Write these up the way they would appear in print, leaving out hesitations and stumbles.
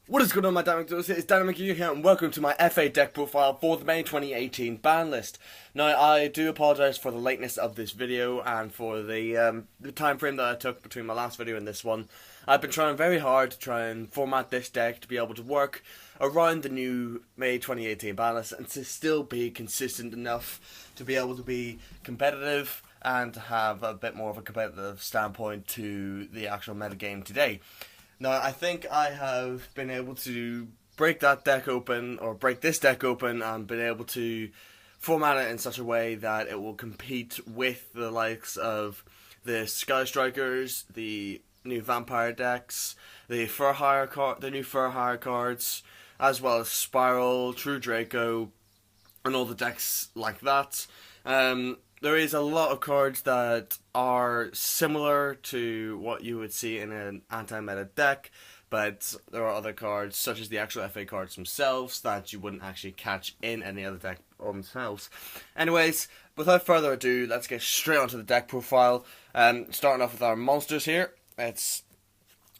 What is going on, my dynamic duelists? It's Dynamic YUGIOH here, and welcome to my FA deck profile for the May 2018 ban list. Now, I do apologise for the lateness of this video and for the time frame that I took between my last video and this one. I've been trying very hard to try and format this deck to be able to work around the new May 2018 ban list and to still be consistent enough to be able to be competitive and to have a bit more of a competitive standpoint to the actual metagame today. Now, I think I have been able to break that deck open, or break this deck open, and been able to format it in such a way that it will compete with the likes of the Sky Strikers, the new Vampire decks, the new Fur Hire cards, as well as Spiral, True Draco, and all the decks like that. There is a lot of cards that are similar to what you would see in an anti-meta deck, but there are other cards, such as the actual FA cards themselves, that you wouldn't actually catch in any other deck themselves. Anyways, without further ado, let's get straight onto the deck profile. Starting off with our monsters here. Let's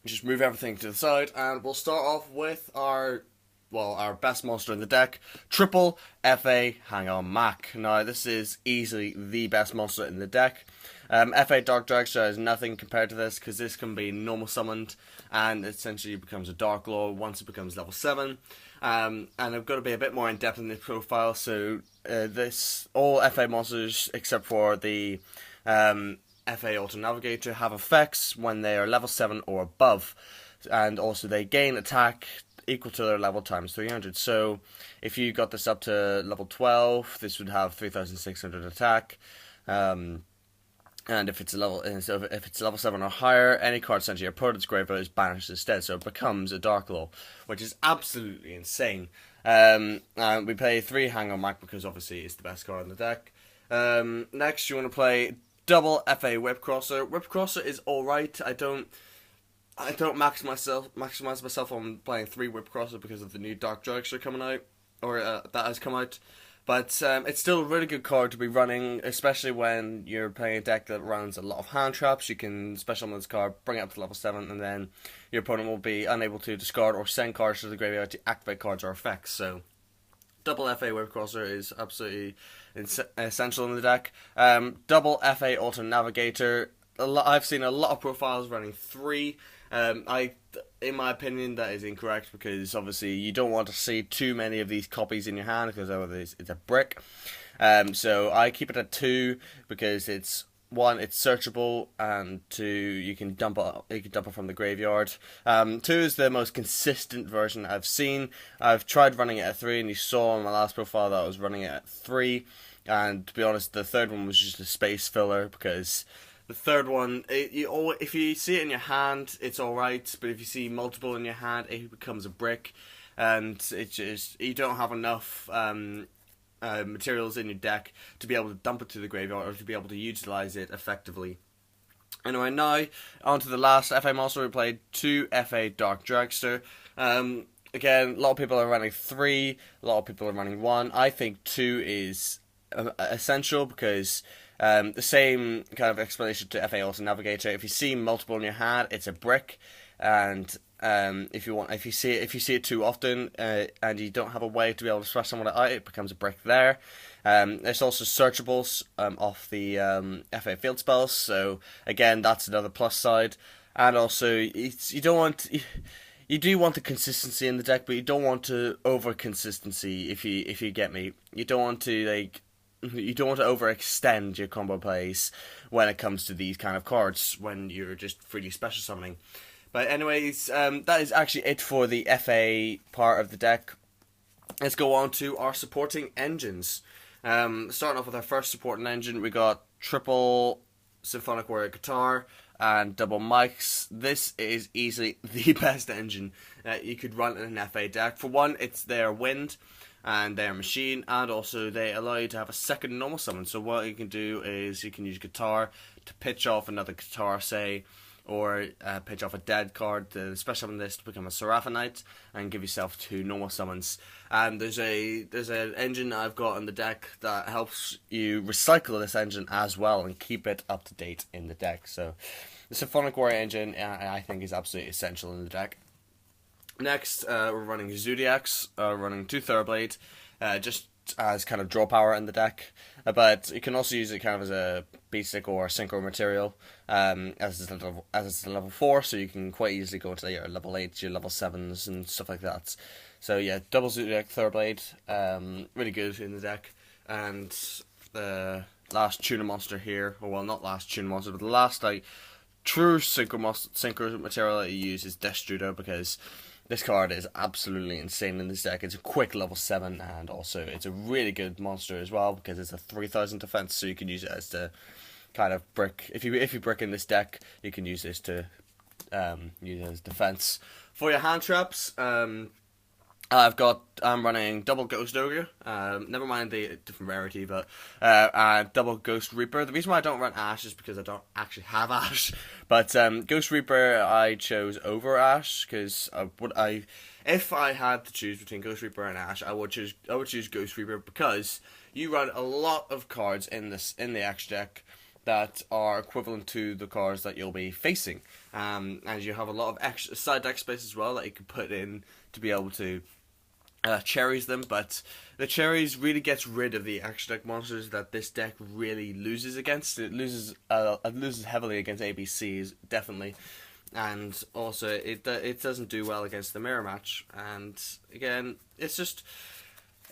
just move everything to the side, and we'll start off with our best monster in the deck, Triple FA Hang-On Mac. Now, this is easily the best monster in the deck. FA Dark Dragster is nothing compared to this, because this can be normal summoned, and essentially becomes a Dark Lord once it becomes level 7. And I've got to be a bit more in depth in this profile, so all FA monsters, except for the FA Auto Navigator, have effects when they are level 7 or above, and also they gain attack equal to their level times 300. So if you got this up to level 12, this would have 3,600 attack. And if it's level 7 or higher, any card sent to your opponent's graveyard is banished instead. So it becomes a Dark Law, which is absolutely insane. And we play 3 Hang On Mac because obviously it's the best card in the deck. Next, you want to play double FA Whip Crosser. Whip Crosser is alright. I don't maximize myself on playing 3 Whip Crosser because of the new Dark Dragster coming out, or that has come out. But it's still a really good card to be running, especially when you're playing a deck that runs a lot of hand traps. You can special summon this card, bring it up to level 7, and then your opponent will be unable to discard or send cards to the graveyard to activate cards or effects. So double FA Whip Crosser is absolutely essential in the deck. Double FA Auto Navigator. I've seen a lot of profiles running 3. In my opinion, that is incorrect, because obviously you don't want to see too many of these copies in your hand, because it's a brick. So I keep it at 2 because it's 1, it's searchable, and 2, you can dump it from the graveyard. 2 is the most consistent version I've seen. I've tried running it at 3, and you saw on my last profile that I was running it at 3. And to be honest, the third one was just a space filler, because the third one, if you see it in your hand, it's alright, but if you see multiple in your hand, it becomes a brick, and you don't have enough materials in your deck to be able to dump it to the graveyard or to be able to utilize it effectively. Anyway, now on to the last FA monster. We played 2 FA Dark Dragster. Again, a lot of people are running 3, a lot of people are running 1. I think 2 is essential, because the same kind of explanation to FA Auto Navigator. If you see multiple in your hand, it's a brick, and if you see it too often, and you don't have a way to be able to smash someone out, it becomes a brick there. There's also searchables off the FA field spells, so again, that's another plus side. And also, you do want the consistency in the deck, but you don't want to over consistency. If you get me, you don't want to overextend your combo plays when it comes to these kind of cards when you're just freely special summoning. But anyways, that is actually it for the FA part of the deck. Let's go on to our supporting engines. Starting off with our first supporting engine, we got triple Symphonic Warrior Guitar and double mics. This is easily the best engine that you could run in an FA deck. For one, it's their wind and their machine, and also they allow you to have a second normal summon. So what you can do is you can use guitar to pitch off another guitar, say, or pitch off a dead card to special summon this to become a Seraphonite and give yourself 2 normal summons. And there's an engine I've got in the deck that helps you recycle this engine as well and keep it up to date in the deck. So the Symphonic Warrior engine, I think, is absolutely essential in the deck. Next, we're running Zodiacs, running 2 Thorblade, just as kind of draw power in the deck. But you can also use it kind of as a basic or synchro material, as it's a level 4, so you can quite easily go into your level 8s, your level 7s, and stuff like that. So yeah, double Zodiac Thorblade, really good in the deck. And the last tuner monster here, or well, not last tuner monster, but the last like true synchro material that you use is Destrudo, because this card is absolutely insane in this deck. It's a quick level 7, and also it's a really good monster as well because it's a 3000 defense, so you can use it as to kind of brick. If you brick in this deck, you can use this to use it as defense. For your hand traps, I'm running double Ghost Ogre, never mind the different rarity, but and double Ghost Reaper. The reason why I don't run Ash is because I don't actually have Ash, but Ghost Reaper I chose over Ash because if I had to choose between Ghost Reaper and Ash, I would choose Ghost Reaper because you run a lot of cards in the Ash deck that are equivalent to the cards that you'll be facing, and you have a lot of extra side deck space as well that you can put in to be able to cherries them, but the cherries really gets rid of the extra deck monsters that this deck really loses against. It loses heavily against ABCs, definitely, and also it doesn't do well against the mirror match. And again, it's just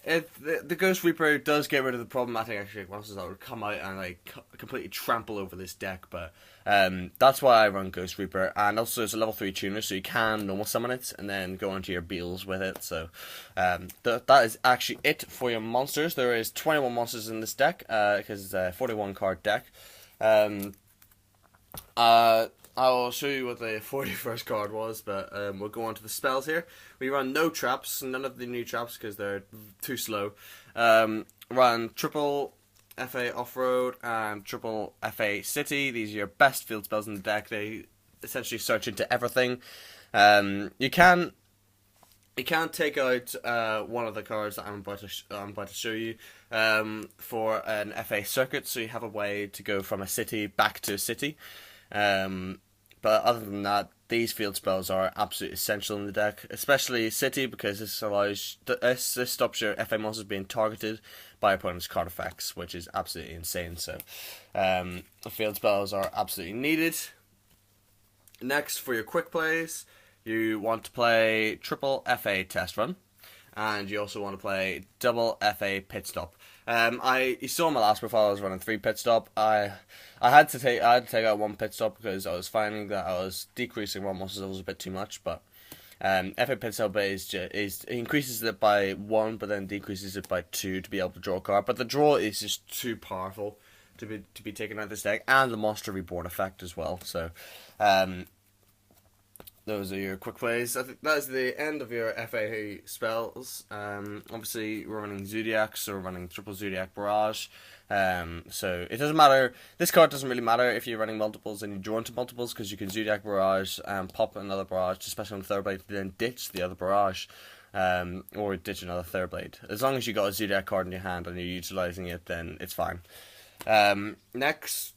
the Ghost Reaper does get rid of the problematic extra deck monsters that would come out and like completely trample over this deck, but that's why I run Ghost Reaper. And also it's a level 3 tuner, so you can normal summon it and then go into your beals with it. So that is actually it for your monsters. There is 21 monsters in this deck because it's a 41 card deck. I will show you what the 41st card was, but we'll go on to the spells here. We run no traps, none of the new traps because they're too slow. Run triple FA Off-Road and triple FA City. These are your best field spells in the deck. They essentially search into everything. You can take out one of the cards that I'm about to show you for an FA circuit, so you have a way to go from a city back to a city. But other than that, these field spells are absolutely essential in the deck, especially City, because this stops your FA monsters being targeted by opponent's card effects, which is absolutely insane. So, the field spells are absolutely needed. Next, for your quick plays, you want to play triple FA Test Run, and you also want to play double FA Pit Stop. You saw my last profile I was running 3 pit stop. I had to take out 1 pit stop because I was finding that I was decreasing raw monsters levels a bit too much. But FA pit stop is increases it by 1, but then decreases it by 2 to be able to draw a card. But the draw is just too powerful to be taken out of this deck, and the Monster Reborn effect as well. So those are your quick plays. I think that is the end of your FA spells. Obviously, we're running Zodiacs, so we're running triple Zodiac Barrage. So it doesn't matter. This card doesn't really matter if you're running multiples and you draw into multiples, because you can Zodiac Barrage and pop another Barrage, especially on the third blade, then ditch the other Barrage, or ditch another third blade. As long as you got a Zodiac card in your hand and you're utilizing it, then it's fine. Next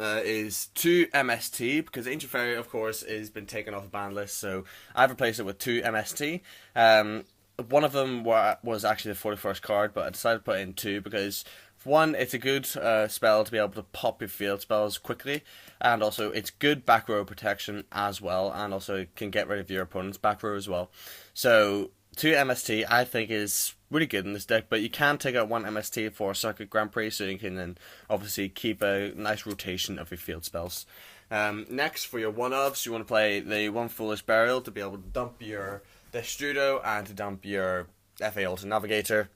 is 2 MST, because Ancient Fairy, of course, has been taken off the Banlist, so I've replaced it with 2 MST. One of them was actually the 41st card, but I decided to put in 2 because, one, it's a good spell to be able to pop your field spells quickly, and also it's good back row protection as well, and also it can get rid of your opponent's back row as well. So 2 MST I think is really good in this deck, but you can take out 1 MST for Circuit Grand Prix, so you can then obviously keep a nice rotation of your field spells. Next, for your one-offs, you want to play the 1 Foolish Burial to be able to dump your Destrudo and to dump your FA Alter Navigator.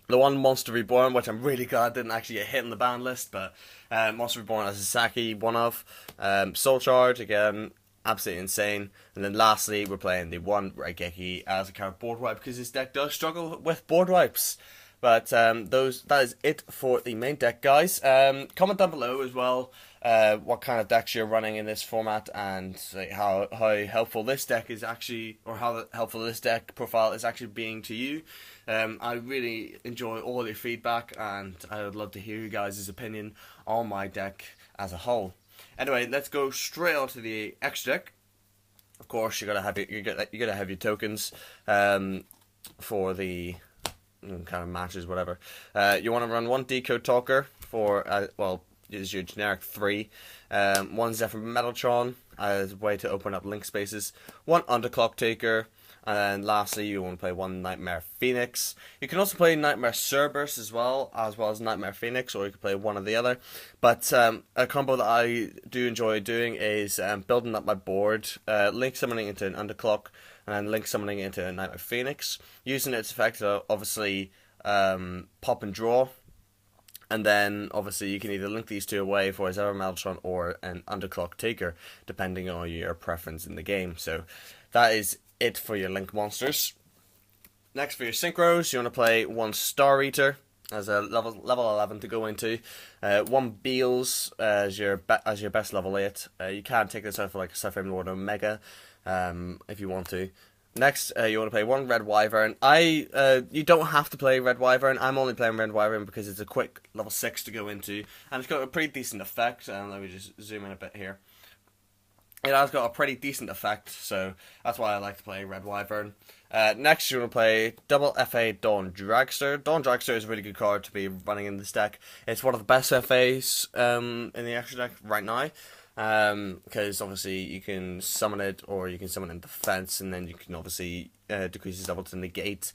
The 1 Monster Reborn, which I'm really glad didn't actually get hit in the ban list, but Monster Reborn as a Saki one-off. Soul Charge, again, absolutely insane. And then lastly, we're playing the 1 Raigeki as a card board wipe, because this deck does struggle with board wipes. But that is it for the main deck, guys. Comment down below as well what kind of decks you're running in this format, and how helpful this deck is actually, or how helpful this deck profile is actually being to you. I really enjoy all your feedback, and I would love to hear you guys' opinion on my deck as a whole. Anyway, let's go straight on to the extra deck. Of course, you gotta have your tokens for the kind of matches, whatever. You want to run one decode talker for well, is your generic 3. One Zephyr Metaltron as a way to open up link spaces. One Underclock Taker. And then lastly, you want to play one Nightmare Phoenix. You can also play Nightmare Cerberus as well as Nightmare Phoenix, or you can play one or the other. But a combo that I do enjoy doing is building up my board, link summoning into an Underclock, and then link summoning into a Nightmare Phoenix, using its effect to obviously pop and draw. And then, obviously, you can either link these two away for a Zephyr Metaltron or an Underclock Taker, depending on your preference in the game. So, that is it for your link monsters. Next, for your synchros, you want to play one Star Eater as a level 11 to go into. One Beals as your best level 8. You can take this out for like a Cypher Lord Omega if you want to. Next, you want to play one Red Wyvern. You don't have to play Red Wyvern. I'm only playing Red Wyvern because it's a quick level 6 to go into, and it's got a pretty decent effect. Let me just zoom in a bit here. It has got a pretty decent effect, so that's why I like to play Red Wyvern. Next, you want to play double FA Dawn Dragster. Dawn Dragster is a really good card to be running in this deck. It's one of the best FAs in the extra deck right now. Because obviously you can summon it, or you can summon in defense, and then you can obviously decrease its level to negate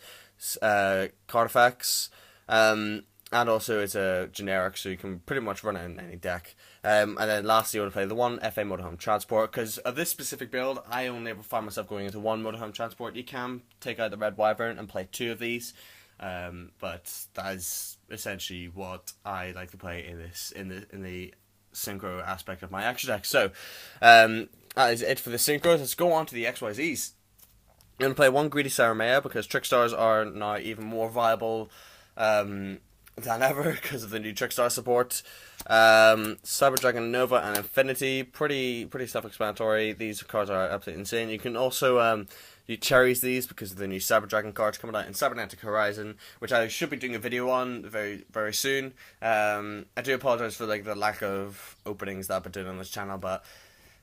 card effects. And also it's a generic, so you can pretty much run it in any deck. And then lastly, you want to play the one FA Motorhome Transport. Because of this specific build, I only ever find myself going into one Motorhome Transport. You can take out the Red Wyvern and play 2 of these. But that is essentially what I like to play in the synchro aspect of my extra deck. So that is it for the synchros. Let's go on to the XYZs. You're going to play one Greedy Saramea because Trickstars are now even more viable than ever because of the new Trickstar support. Cyber Dragon Nova and Infinity, pretty self-explanatory. These cards are absolutely insane. You can also you cherries these because of the new Cyber Dragon cards coming out in Cybernetic Horizon, which I should be doing a video on very soon. I do apologize for like the lack of openings that I've been doing on this channel, but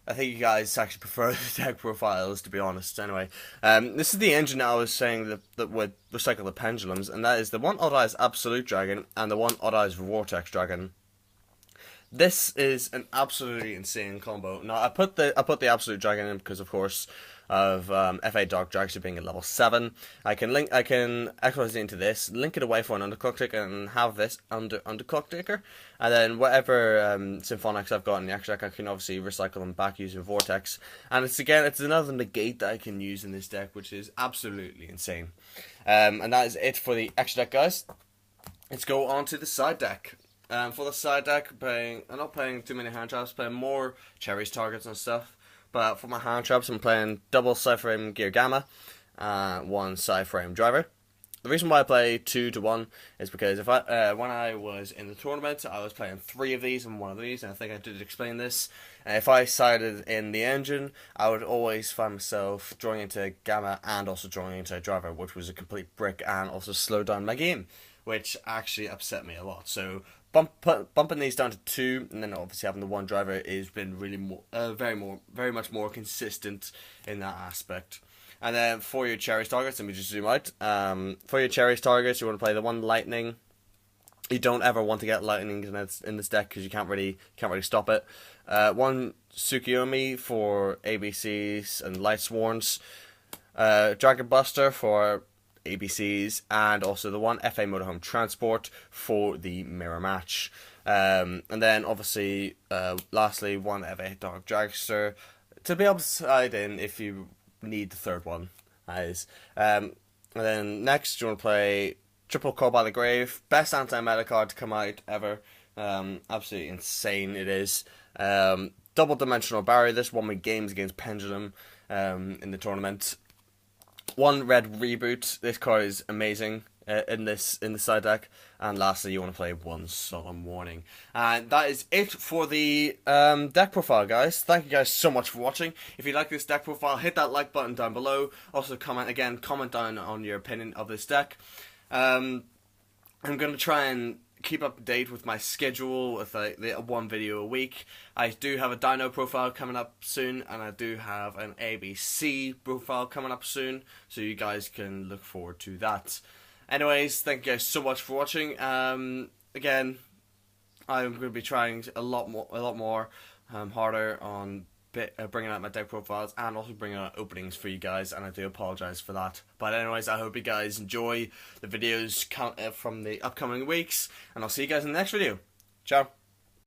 I think you guys actually prefer the deck profiles, to be honest. Anyway, this is the engine that I was saying that would recycle the pendulums, and that is the one Odd Eyes Absolute Dragon and the one Odd Eyes Vortex Dragon. This is an absolutely insane combo. Now I put the Absolute Dragon in because, of course, of FA Dark Dragster being at level 7. I can XYZ into this, link it away for an Underclock Taker, and have this Underclock Taker. And then whatever Symphonics I've got in the extra deck, I can obviously recycle them back using Vortex. And it's another negate that I can use in this deck, which is absolutely insane. And that is it for the extra deck, guys. Let's go on to the side deck. For the side deck, I'm not playing too many hand traps, playing more cherries, targets, and stuff. But for my hand traps, I'm playing double Cypherame Gear Gamma, one Cypherame Driver. The reason why I play 2 to 1 is because when I was in the tournament, I was playing 3 of these and 1 of these, and I think I did explain this. If I sided in the engine, I would always find myself drawing into Gamma and also drawing into a Driver, which was a complete brick and also slowed down my game, which actually upset me a lot. So bumping these down to 2, and then obviously having the 1 Driver has been really very much more consistent in that aspect. And then for your cherries targets, let me just zoom out. For your cherries targets, you want to play the 1 Lightning. You don't ever want to get Lightning in this deck because you can't really stop it. 1 Tsukiyomi for ABCs and Light Sworns. Dragon Buster for ABCs, and also the 1 FA Motorhome Transport for the mirror match. And then obviously, lastly, 1 FA Dark Dragster to be able to side in if you need the 3rd one. And then next, you want to play triple Call by the Grave, best anti-meta card to come out ever. Absolutely insane it is. Double Dimensional Barrier. This won me games against Pendulum in the tournament. 1 Red Reboot. This card is amazing in the side deck. And lastly, you want to play 1 Solemn Warning. And that is it for the deck profile, guys. Thank you guys so much for watching. If you like this deck profile, hit that like button down below. Also comment down on your opinion of this deck. I'm going to try and keep up to date with my schedule with the one video a week. I do have a Dino profile coming up soon, and I do have an ABC profile coming up soon, so you guys can look forward to that. Anyways, thank you guys so much for watching. Again, I'm going to be trying a lot more harder on bringing out my deck profiles and also bringing out openings for you guys, and I do apologize for that. But anyways, I hope you guys enjoy the videos from the upcoming weeks, and I'll see you guys in the next video. Ciao.